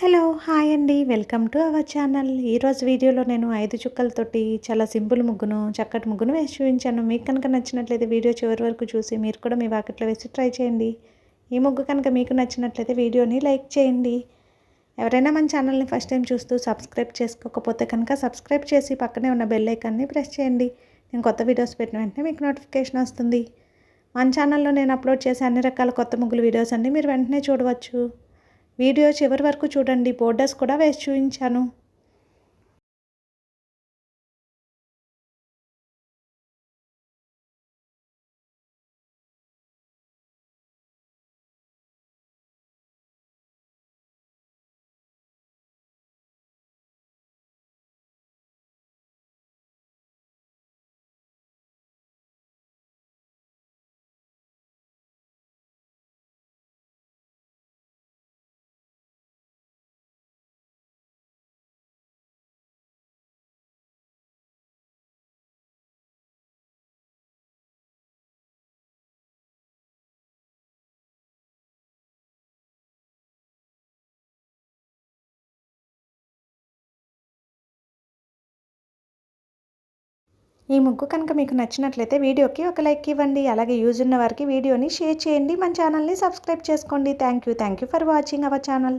Hello! Hi అండి. Welcome to our channel. ఈరోజు వీడియోలో నేను 5 చుక్కలతోటి చాలా సింపుల్ ముగ్గును, చక్కటి ముగ్గును వేసి చూపించాను. మీకు కనుక నచ్చినట్లయితే వీడియో చివరి వరకు చూసి మీరు కూడా మీ వాకిట్లో వేసి ట్రై చేయండి. ఈ ముగ్గు కనుక మీకు నచ్చినట్లయితే వీడియోని లైక్ చేయండి. ఎవరైనా మన ఛానల్ని ఫస్ట్ టైం చూస్తూ సబ్స్క్రైబ్ చేసుకోకపోతే కనుక సబ్స్క్రైబ్ చేసి పక్కనే ఉన్న బెల్ ఐకాన్ని ప్రెస్ చేయండి. నేను కొత్త వీడియోస్ పెట్టిన వెంటనే మీకు నోటిఫికేషన్ వస్తుంది. మన ఛానల్లో నేను అప్లోడ్ చేసే అన్ని రకాల కొత్త ముగ్గులు వీడియోస్ అన్ని మీరు వెంటనే చూడవచ్చు. వీడియో చివరి వరకు చూడండి. బోర్డర్స్ కూడా వేసి చూపించాను. ఈ ముగ్గు కనుక మీకు నచ్చినట్లయితే వీడియోకి ఒక లైక్ ఇవ్వండి. అలాగే యూజ్ ఉన్న వారికి వీడియోని షేర్ చేయండి. మన ఛానల్ని సబ్స్క్రైబ్ చేసుకోండి. Thank you for watching our channel.